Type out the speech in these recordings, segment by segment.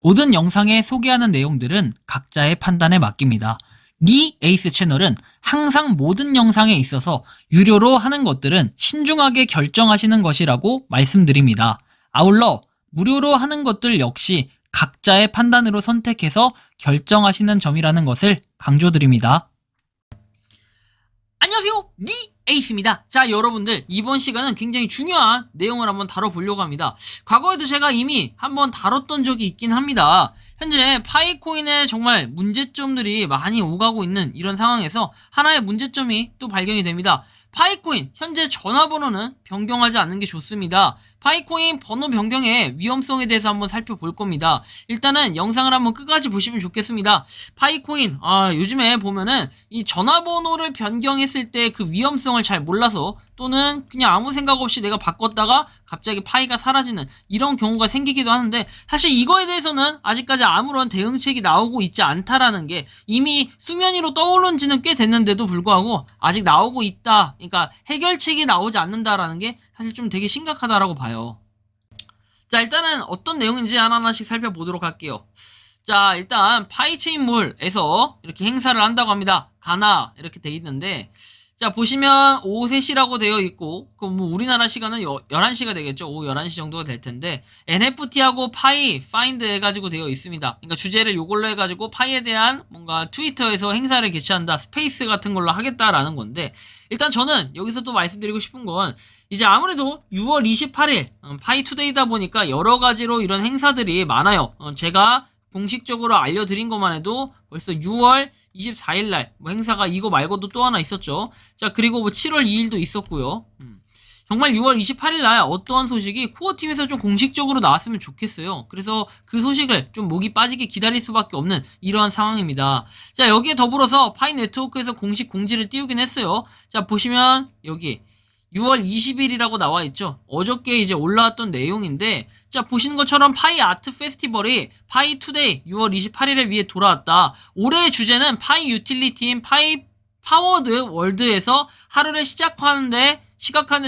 모든 영상에 소개하는 내용들은 각자의 판단에 맡깁니다. 리 에이스 채널은 항상 모든 영상에 있어서 유료로 하는 것들은 신중하게 결정하시는 것이라고 말씀드립니다. 아울러 무료로 하는 것들 역시 각자의 판단으로 선택해서 결정하시는 점이라는 것을 강조드립니다. 안녕하세요, 리 에이스입니다. 자, 여러분들, 이번 시간은 굉장히 중요한 내용을 한번 다뤄보려고 합니다. 과거에도 제가 이미 한번 다뤘던 적이 있긴 합니다. 현재 파이코인에 정말 문제점들이 많이 오가고 있는 이런 상황에서 하나의 문제점이 또 발견이 됩니다. 파이코인 현재 전화번호는 변경하지 않는 게 좋습니다. 파이코인 번호 변경의 위험성에 대해서 한번 살펴볼 겁니다. 일단은 영상을 한번 끝까지 보시면 좋겠습니다. 파이코인, 요즘에 보면은 이 전화번호를 변경했을 때 그 위험성을 잘 몰라서 또는 그냥 아무 생각 없이 내가 바꿨다가 갑자기 파이가 사라지는 이런 경우가 생기기도 하는데, 사실 이거에 대해서는 아직까지 아무런 대응책이 나오고 있지 않다라는 게, 이미 수면 위로 떠오른 지는 꽤 됐는데도 불구하고 아직 나오고 있다, 그러니까 해결책이 나오지 않는다라는 게 사실 좀 되게 심각하다라고 봐요. 자, 일단은 어떤 내용인지 하나하나씩 살펴보도록 할게요. 자, 일단 파이체인몰에서 이렇게 행사를 한다고 합니다. 가나 이렇게 돼 있는데, 자, 보시면 오후 3시라고 되어 있고, 뭐 우리나라 시간은 11시가 되겠죠. 오후 11시 정도가 될 텐데, NFT하고 파이, 파인드 해가지고 되어 있습니다. 그러니까 주제를 요걸로 해가지고 파이에 대한 뭔가 트위터에서 행사를 개최한다, 스페이스 같은 걸로 하겠다라는 건데, 일단 저는 여기서 또 말씀드리고 싶은 건, 이제 아무래도 6월 28일 파이 투데이다 보니까 여러 가지로 이런 행사들이 많아요. 제가 공식적으로 알려드린 것만 해도 벌써 6월 24일날 뭐 행사가 이거 말고도 또 하나 있었죠. 자, 그리고 뭐 7월 2일도 있었고요. 정말 6월 28일날 어떠한 소식이 코어팀에서 좀 공식적으로 나왔으면 좋겠어요. 그래서 그 소식을 좀 목이 빠지게 기다릴 수밖에 없는 이러한 상황입니다. 자, 여기에 더불어서 파이 네트워크에서 공식 공지를 띄우긴 했어요. 자, 보시면 여기 6월 20일이라고 나와 있죠. 어저께 이제 올라왔던 내용인데, 자, 보시는 것처럼 파이 아트 페스티벌이 파이 투데이 6월 28일에 위해 돌아왔다. 올해의 주제는 파이 유틸리티인 파이 파워드 월드에서 하루를 시각하는 데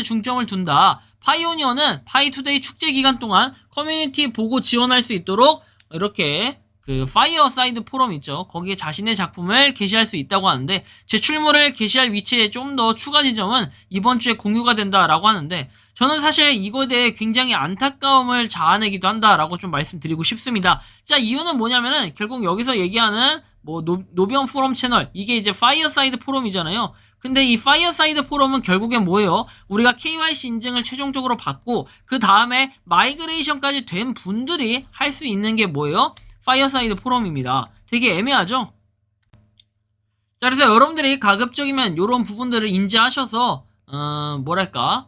중점을 둔다. 파이오니어는 파이 투데이 축제 기간 동안 커뮤니티 보고 지원할 수 있도록 이렇게 그 파이어사이드 포럼 있죠. 거기에 자신의 작품을 게시할 수 있다고 하는데, 제출물을 게시할 위치에 좀 더 추가 지점은 이번 주에 공유가 된다라고 하는데, 저는 사실 이거에 대해 굉장히 안타까움을 자아내기도 한다라고 좀 말씀드리고 싶습니다. 자, 이유는 뭐냐면은 결국 여기서 얘기하는 뭐 노변 포럼 채널, 이게 이제 파이어사이드 포럼이잖아요. 근데 이 파이어사이드 포럼은 결국엔 뭐예요? 우리가 KYC 인증을 최종적으로 받고 그 다음에 마이그레이션까지 된 분들이 할 수 있는 게 뭐예요? 파이어사이드 포럼입니다. 되게 애매하죠? 자, 그래서 여러분들이 가급적이면 이런 부분들을 인지하셔서 뭐랄까,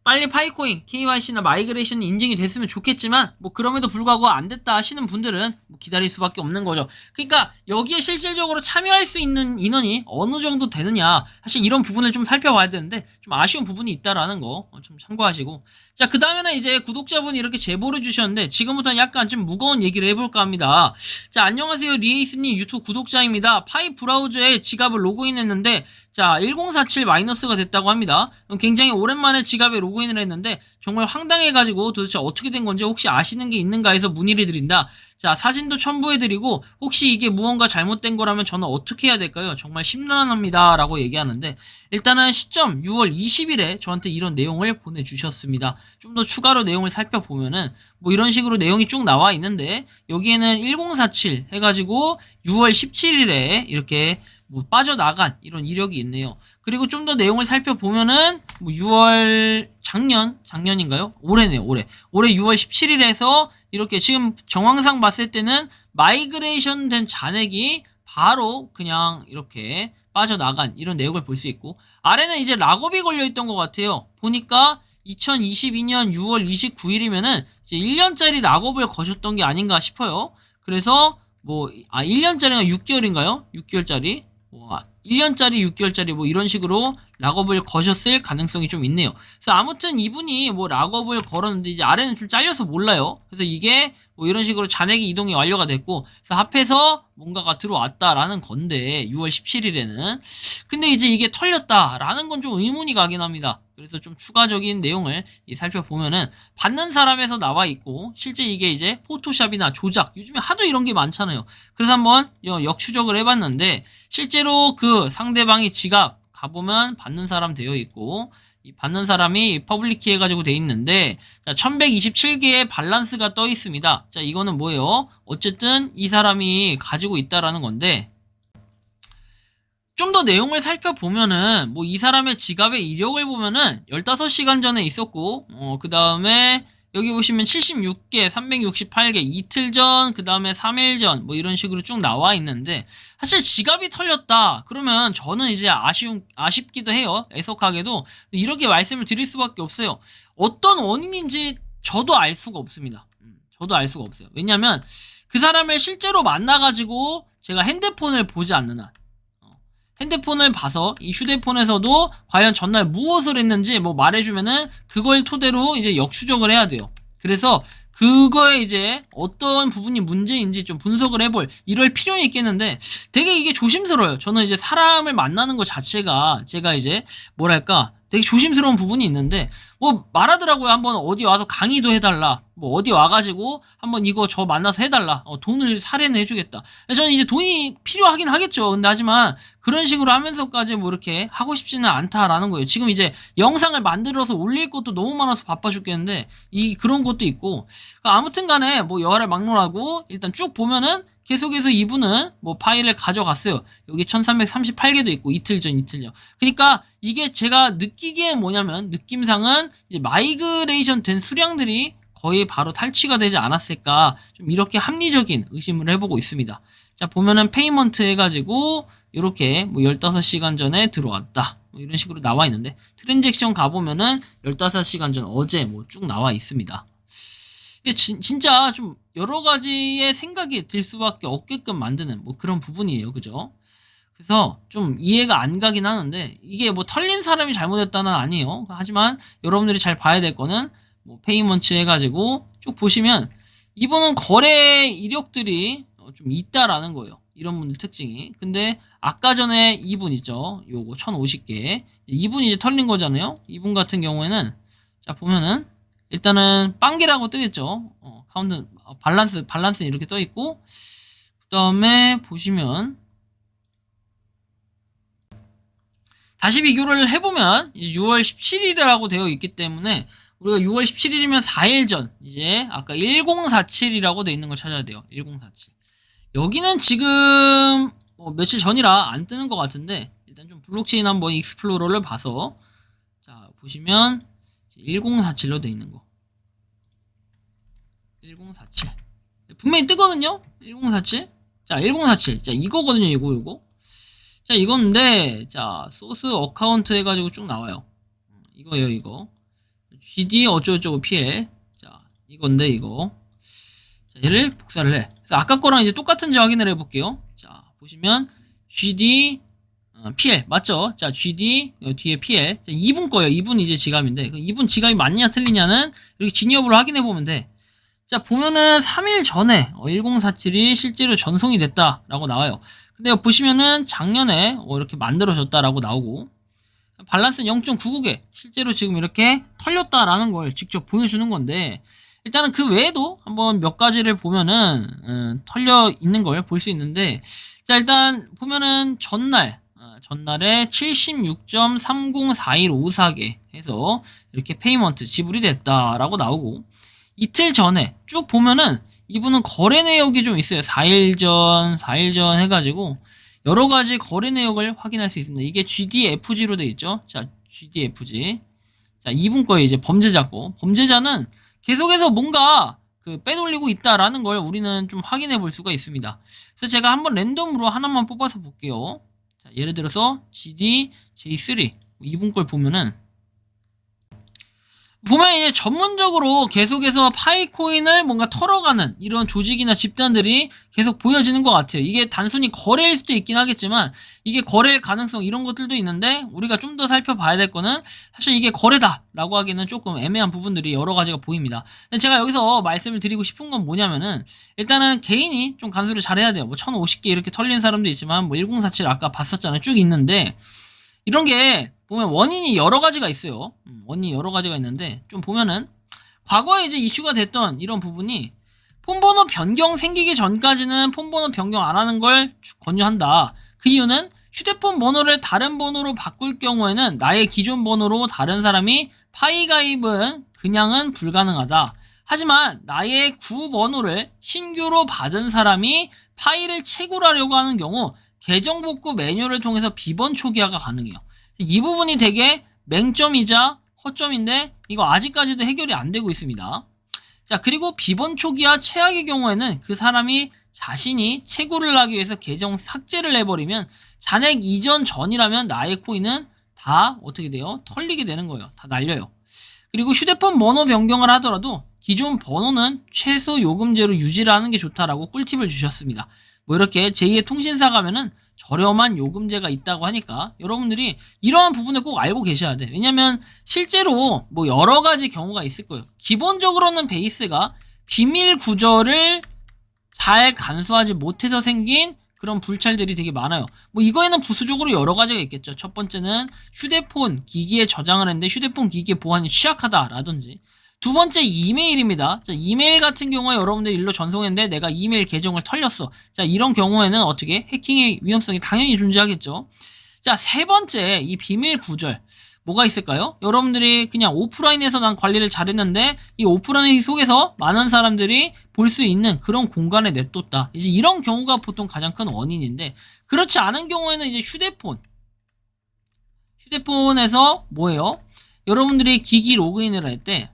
빨리 파이코인, KYC나 마이그레이션 인증이 됐으면 좋겠지만, 뭐 그럼에도 불구하고 안 됐다 하시는 분들은 뭐 기다릴 수밖에 없는 거죠. 그러니까 여기에 실질적으로 참여할 수 있는 인원이 어느 정도 되느냐, 사실 이런 부분을 좀 살펴봐야 되는데 좀 아쉬운 부분이 있다라는 거 좀 참고하시고. 자, 그 다음에는 이제 구독자분이 이렇게 제보를 주셨는데, 지금부터는 약간 좀 무거운 얘기를 해볼까 합니다. 자, 안녕하세요, 리에이스님 유튜브 구독자입니다. 파이 브라우저에 지갑을 로그인했는데, 자, 1047 마이너스가 됐다고 합니다. 굉장히 오랜만에 지갑에 로그인을 했는데 정말 황당해가지고 도대체 어떻게 된 건지 혹시 아시는 게 있는가 해서 문의를 드린다. 자, 사진도 첨부해드리고 혹시 이게 무언가 잘못된 거라면 저는 어떻게 해야 될까요? 정말 심란합니다 라고 얘기하는데, 일단은 시점 6월 20일에 저한테 이런 내용을 보내주셨습니다. 좀 더 추가로 내용을 살펴보면은 뭐 이런 식으로 내용이 쭉 나와 있는데, 여기에는 1047 해가지고 6월 17일에 이렇게 뭐 빠져나간 이런 이력이 있네요. 그리고 좀 더 내용을 살펴보면은 뭐 6월 작년인가요? 올해네요. 올해 6월 17일에서 이렇게 지금 정황상 봤을 때는 마이그레이션 된 잔액이 바로 그냥 이렇게 빠져나간 이런 내용을 볼 수 있고, 아래는 이제 락업이 걸려있던 것 같아요. 보니까 2022년 6월 29일이면은 이제 1년짜리 락업을 거셨던 게 아닌가 싶어요. 그래서 뭐 1년짜리가 6개월인가요? 6개월짜리 1년짜리 6개월짜리 뭐 이런 식으로 락업을 거셨을 가능성이 좀 있네요. 그래서 아무튼 이분이 뭐 락업을 걸었는데 이제 아래는 좀 잘려서 몰라요. 그래서 이게 뭐 이런 식으로 잔액이 이동이 완료가 됐고, 그래서 합해서 뭔가가 들어왔다라는 건데 6월 17일에는 근데 이제 이게 털렸다라는 건 좀 의문이 가긴 합니다. 그래서 좀 추가적인 내용을 살펴보면은 받는 사람에서 나와 있고, 실제 이게 이제 포토샵이나 조작, 요즘에 하도 이런 게 많잖아요. 그래서 한번 역추적을 해봤는데 실제로 그 상대방이 지갑 가보면 받는 사람 되어 있고, 이 받는 사람이 퍼블릭키 해가지고 돼 있는데, 자, 1127개의 밸런스가 떠 있습니다. 자, 이거는 뭐예요? 어쨌든 이 사람이 가지고 있다라는 건데, 좀 더 내용을 살펴보면은 뭐 이 사람의 지갑의 이력을 보면은 15시간 전에 있었고, 그 다음에 여기 보시면 76개, 368개, 이틀 전, 그 다음에 3일 전, 뭐 이런 식으로 쭉 나와 있는데, 사실 지갑이 털렸다 그러면 저는 이제 아쉽기도 해요. 애석하게도 이렇게 말씀을 드릴 수밖에 없어요. 어떤 원인인지 저도 알 수가 없습니다. 저도 알 수가 없어요. 왜냐면 그 사람을 실제로 만나가지고 제가 핸드폰을 보지 않는 한, 핸드폰을 봐서 이 휴대폰에서도 과연 전날 무엇을 했는지 뭐 말해주면은 그걸 토대로 이제 역추적을 해야 돼요. 그래서 그거에 이제 어떤 부분이 문제인지 좀 분석을 해볼 이럴 필요는 있겠는데 되게 이게 조심스러워요. 저는 이제 사람을 만나는 것 자체가 제가 이제 뭐랄까 되게 조심스러운 부분이 있는데 뭐 말하더라고요. 한번 어디 와서 강의도 해달라. 뭐 어디 와가지고 한번 이거 저 만나서 해달라. 돈을 살해는 해주겠다. 저는 이제 돈이 필요하긴 하겠죠. 근데 하지만 그런 식으로 하면서까지 뭐 이렇게 하고 싶지는 않다라는 거예요. 지금 이제 영상을 만들어서 올릴 것도 너무 많아서 바빠 죽겠는데 그런 것도 있고, 아무튼 간에 뭐 여하를 막론하고 일단 쭉 보면은 계속해서 이분은 뭐 파일을 가져갔어요. 여기 1338개도 있고 이틀 전. 그러니까 이게 제가 느끼기엔 뭐냐면 느낌상은 이제 마이그레이션 된 수량들이 거의 바로 탈취가 되지 않았을까, 좀 이렇게 합리적인 의심을 해보고 있습니다. 자, 보면은 페이먼트 해가지고 이렇게 뭐 15시간 전에 들어왔다 뭐 이런 식으로 나와 있는데, 트랜잭션 가보면은 15시간 전 어제 뭐 쭉 나와 있습니다. 이게 진짜 좀 여러 가지의 생각이 들 수밖에 없게끔 만드는 뭐 그런 부분이에요. 그죠? 그래서 좀 이해가 안 가긴 하는데, 이게 뭐 털린 사람이 잘못했다는 아니에요. 하지만 여러분들이 잘 봐야 될 거는 뭐 페이먼트 해가지고 쭉 보시면 이분은 거래 이력들이 좀 있다라는 거예요. 이런 분들 특징이. 근데 아까 전에 이분 있죠. 요거 1050개. 이분이 이제 털린 거잖아요. 이분 같은 경우에는 자 보면은 일단은 빵기라고 뜨겠죠. 카운트 밸런스 이렇게 떠 있고, 그 다음에 보시면 다시 비교를 해보면 6월 17일이라고 되어 있기 때문에 우리가 6월 17일이면 4일 전, 이제 아까 1047이라고 되어 있는 걸 찾아야 돼요. 1047. 여기는 지금 며칠 전이라 안 뜨는 것 같은데, 일단 좀 블록체인 한번 익스플로러를 봐서 자 보시면 1047로 되어 있는 거, 1047 분명히 뜨거든요. 1047. 자 1047. 자 이거거든요. 이거 자 이건데, 자 소스 어카운트 해가지고 쭉 나와요. 이거예요. 이거 GD 어쩌고저쩌고 PL. 자 이건데 이거, 자 얘를 복사를 해. 그래서 아까 거랑 이제 똑같은지 확인을 해볼게요. 자 보시면 GD PL 맞죠? 자 GD 뒤에 PL. 자, 이분 거예요. 이분 이제 지갑인데 이분 지갑이 맞냐 틀리냐는 이렇게 진여부를 확인해 보면 돼. 자 보면은 3일 전에 1047이 실제로 전송이 됐다라고 나와요. 근데 보시면은 작년에 이렇게 만들어졌다라고 나오고, 밸런스는 0.99개 실제로 지금 이렇게 털렸다라는 걸 직접 보여주는 건데, 일단은 그 외에도 한번 몇 가지를 보면은 털려 있는 걸 볼 수 있는데, 자 일단 보면은 전날에 76.304154개 해서 이렇게 페이먼트 지불이 됐다라고 나오고, 이틀 전에 쭉 보면은 이분은 거래 내역이 좀 있어요. 4일 전 해가지고 여러 가지 거래 내역을 확인할 수 있습니다. 이게 GDFG로 되어 있죠. 자, GDFG. 자, 이분 거에 이제 범죄자고, 범죄자는 계속해서 뭔가 빼돌리고 있다라는 걸 우리는 좀 확인해 볼 수가 있습니다. 그래서 제가 한번 랜덤으로 하나만 뽑아서 볼게요. 자, 예를 들어서 GD J3 이분 걸 보면은 보면 이제 전문적으로 계속해서 파이코인을 뭔가 털어가는 이런 조직이나 집단들이 계속 보여지는 것 같아요. 이게 단순히 거래일 수도 있긴 하겠지만 이게 거래일 가능성 이런 것들도 있는데 우리가 좀 더 살펴봐야 될 거는 사실 이게 거래다라고 하기는 조금 애매한 부분들이 여러 가지가 보입니다. 근데 제가 여기서 말씀을 드리고 싶은 건 뭐냐면은 일단은 개인이 좀 간수를 잘해야 돼요. 뭐 1050개 이렇게 털린 사람도 있지만 뭐 1047 아까 봤었잖아요. 쭉 있는데 이런 게 보면 원인이 여러 가지가 있어요. 원인이 여러 가지가 있는데 좀 보면은 과거에 이제 이슈가 됐던 이런 부분이 폰번호 변경 생기기 전까지는 폰번호 변경 안 하는 걸 권유한다. 그 이유는 휴대폰 번호를 다른 번호로 바꿀 경우에는 나의 기존 번호로 다른 사람이 파이 가입은 그냥은 불가능하다. 하지만 나의 구번호를 신규로 받은 사람이 파이를 채굴하려고 하는 경우 계정 복구 매뉴얼을 통해서 비번 초기화가 가능해요. 이 부분이 되게 맹점이자 허점인데 이거 아직까지도 해결이 안 되고 있습니다. 자, 그리고 비번 초기화 최악의 경우에는 그 사람이 자신이 채굴을 하기 위해서 계정 삭제를 해버리면 잔액 이전 전이라면 나의 코인은 다 어떻게 돼요? 털리게 되는 거예요. 다 날려요. 그리고 휴대폰 번호 변경을 하더라도 기존 번호는 최소 요금제로 유지를 하는 게 좋다라고 꿀팁을 주셨습니다. 뭐 이렇게 제2의 통신사 가면은 저렴한 요금제가 있다고 하니까 여러분들이 이러한 부분을 꼭 알고 계셔야 돼. 왜냐면 실제로 뭐 여러 가지 경우가 있을 거예요. 기본적으로는 베이스가 비밀 구절을 잘 간수하지 못해서 생긴 그런 불찰들이 되게 많아요. 뭐 이거에는 부수적으로 여러 가지가 있겠죠. 첫 번째는 휴대폰 기기에 저장을 했는데 휴대폰 기기의 보안이 취약하다라든지, 두 번째 이메일입니다. 자, 이메일 같은 경우에 여러분들이 일로 전송했는데 내가 이메일 계정을 털렸어. 자, 이런 경우에는 어떻게 해킹의 위험성이 당연히 존재하겠죠. 자, 세 번째 이 비밀 구절 뭐가 있을까요? 여러분들이 그냥 오프라인에서 난 관리를 잘했는데 이 오프라인 속에서 많은 사람들이 볼 수 있는 그런 공간에 냅뒀다. 이제 이런 경우가 보통 가장 큰 원인인데, 그렇지 않은 경우에는 이제 휴대폰에서 뭐예요? 여러분들이 기기 로그인을 할 때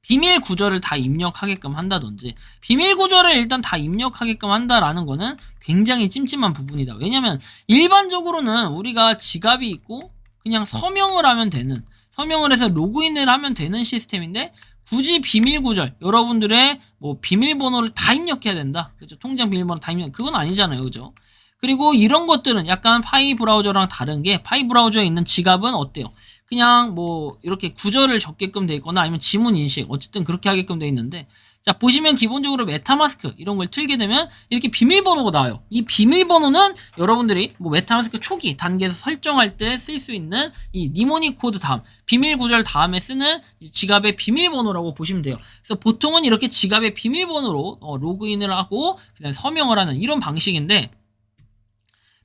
비밀 구절을 다 입력하게끔 한다든지, 비밀 구절을 일단 다 입력하게끔 한다라는 거는 굉장히 찜찜한 부분이다. 왜냐면 일반적으로는 우리가 지갑이 있고 그냥 서명을 하면 되는, 서명을 해서 로그인을 하면 되는 시스템인데 굳이 비밀 구절, 여러분들의 뭐 비밀번호를 다 입력해야 된다. 그죠? 통장 비밀번호 다 입력, 그건 아니잖아요. 그죠? 그리고 이런 것들은 약간 파이 브라우저랑 다른 게, 파이 브라우저에 있는 지갑은 어때요? 그냥 뭐 이렇게 구절을 적게끔 돼 있거나 아니면 지문 인식, 어쨌든 그렇게 하게끔 돼 있는데, 자, 보시면 기본적으로 메타마스크 이런 걸 틀게 되면 이렇게 비밀번호가 나와요. 이 비밀번호는 여러분들이 뭐 메타마스크 초기 단계에서 설정할 때 쓸 수 있는 이 니모닉 코드 다음, 비밀 구절 다음에 쓰는 지갑의 비밀번호라고 보시면 돼요. 그래서 보통은 이렇게 지갑의 비밀번호로 로그인을 하고 그다음에 서명을 하는 이런 방식인데,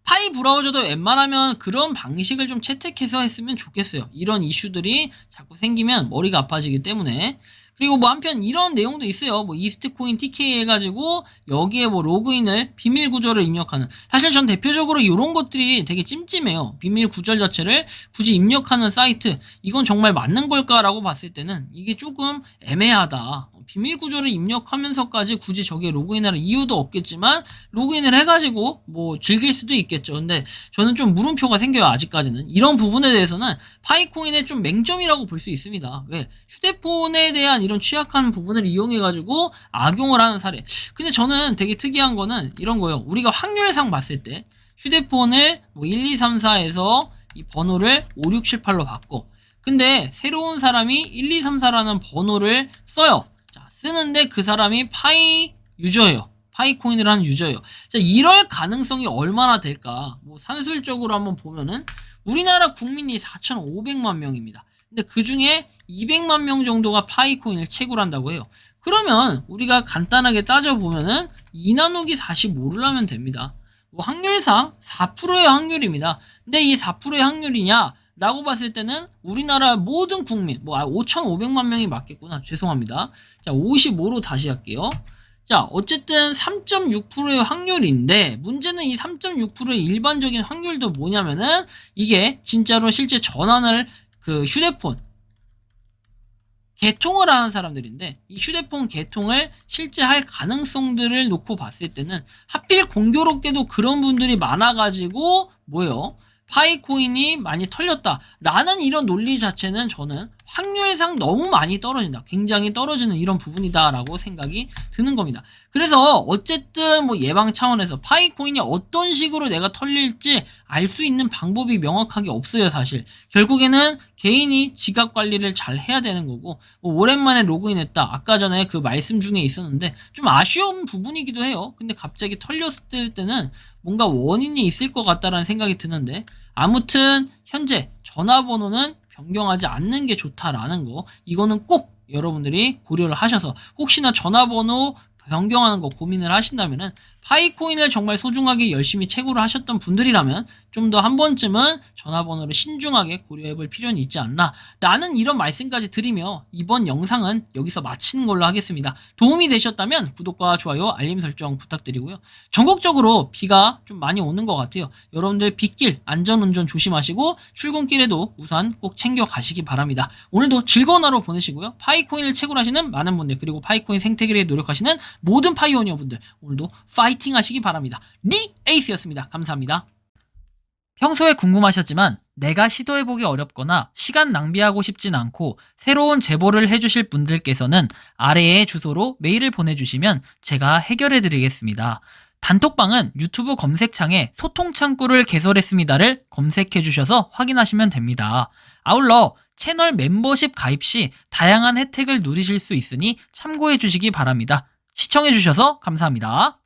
파이 브라우저도 웬만하면 그런 방식을 좀 채택해서 했으면 좋겠어요. 이런 이슈들이 자꾸 생기면 머리가 아파지기 때문에. 그리고 뭐 한편 이런 내용도 있어요. 뭐 이스트코인 TK 해가지고 여기에 뭐 로그인을 비밀 구절을 입력하는. 사실 전 대표적으로 이런 것들이 되게 찜찜해요. 비밀 구절 자체를 굳이 입력하는 사이트, 이건 정말 맞는 걸까라고 봤을 때는 이게 조금 애매하다. 비밀 구절을 입력하면서까지 굳이 저기에 로그인할 이유도 없겠지만 로그인을 해가지고 뭐 즐길 수도 있겠죠. 근데 저는 좀 물음표가 생겨요. 아직까지는 이런 부분에 대해서는 파이코인의 좀 맹점이라고 볼 수 있습니다. 왜? 휴대폰에 대한 이런 취약한 부분을 이용해가지고 악용을 하는 사례. 근데 저는 되게 특이한 거는 이런 거예요. 우리가 확률상 봤을 때 휴대폰을 뭐 1, 2, 3, 4에서 이 번호를 5, 6, 7, 8로 바꿔. 근데 새로운 사람이 1, 2, 3, 4라는 번호를 써요. 자, 쓰는데 그 사람이 파이 유저예요. 파이코인을 하는 유저예요. 자, 이럴 가능성이 얼마나 될까? 뭐 산술적으로 한번 보면은 우리나라 국민이 4,500만 명입니다. 근데 그 중에 200만 명 정도가 파이코인을 채굴한다고 해요. 그러면 우리가 간단하게 따져보면은 2 나누기 45를 하면 됩니다. 뭐 확률상 4%의 확률입니다. 근데 이 4%의 확률이냐? 라고 봤을 때는 우리나라 모든 국민, 뭐 5,500만 명이 맞겠구나. 죄송합니다. 자, 55로 다시 할게요. 자, 어쨌든 3.6%의 확률인데 문제는 이 3.6%의 일반적인 확률도 뭐냐면은 이게 진짜로 실제 전환을 그 휴대폰 개통을 하는 사람들인데 이 휴대폰 개통을 실제 할 가능성들을 놓고 봤을 때는 하필 공교롭게도 그런 분들이 많아가지고 뭐예요? 파이코인이 많이 털렸다라는 이런 논리 자체는 저는 확률상 너무 많이 떨어진다. 굉장히 떨어지는 이런 부분이다라고 생각이 드는 겁니다. 그래서 어쨌든 뭐 예방 차원에서 파이코인이 어떤 식으로 내가 털릴지 알 수 있는 방법이 명확하게 없어요, 사실. 결국에는 개인이 지갑 관리를 잘 해야 되는 거고, 뭐 오랜만에 로그인했다. 아까 전에 그 말씀 중에 있었는데 좀 아쉬운 부분이기도 해요. 근데 갑자기 털렸을 때는 뭔가 원인이 있을 것 같다라는 생각이 드는데, 아무튼 현재 전화번호는 변경하지 않는 게 좋다라는 거, 이거는 꼭 여러분들이 고려를 하셔서 혹시나 전화번호 변경하는 거 고민을 하신다면은 파이코인을 정말 소중하게 열심히 채굴을 하셨던 분들이라면 좀 더 한 번쯤은 전화번호를 신중하게 고려해 볼 필요는 있지 않나. 나는 이런 말씀까지 드리며 이번 영상은 여기서 마치는 걸로 하겠습니다. 도움이 되셨다면 구독과 좋아요, 알림 설정 부탁드리고요. 전국적으로 비가 좀 많이 오는 것 같아요. 여러분들 빗길 안전운전 조심하시고 출근길에도 우산 꼭 챙겨 가시기 바랍니다. 오늘도 즐거운 하루 보내시고요. 파이코인을 채굴하시는 많은 분들, 그리고 파이코인 생태계에 노력하시는 모든 파이오니어 분들, 오늘도 파이팅 하시기 바랍니다. 리 에이스였습니다. 감사합니다. 평소에 궁금하셨지만 내가 시도해보기 어렵거나 시간 낭비하고 싶진 않고 새로운 제보를 해주실 분들께서는 아래의 주소로 메일을 보내주시면 제가 해결해드리겠습니다. 단톡방은 유튜브 검색창에 소통창구를 개설했습니다를 검색해주셔서 확인하시면 됩니다. 아울러 채널 멤버십 가입 시 다양한 혜택을 누리실 수 있으니 참고해주시기 바랍니다. 시청해주셔서 감사합니다.